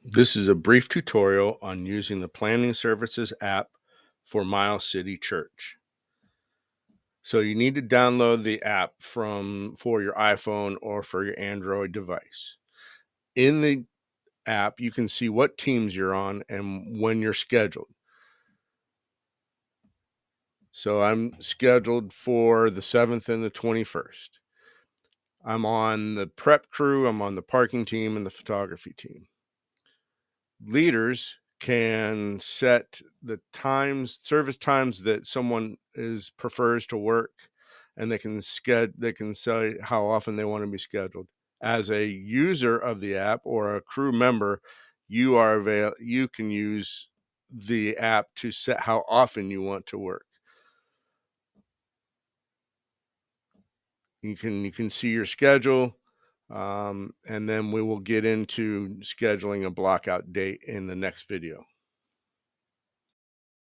This is a brief tutorial on using the Planning Services app for Miles City Church. So you need to download the app for your iPhone or for your Android device. In the app, you can see what teams you're on and when you're scheduled. So I'm scheduled for the 7th and the 21st. I'm on the prep crew, I'm on the parking team and the photography team. Leaders can set the service times that someone prefers to work, and they can say how often they want to be scheduled. As a user of the app or a crew member, you can use the app to set how often you want to work. You can see your schedule, and then we will get into scheduling a blockout date in the next video.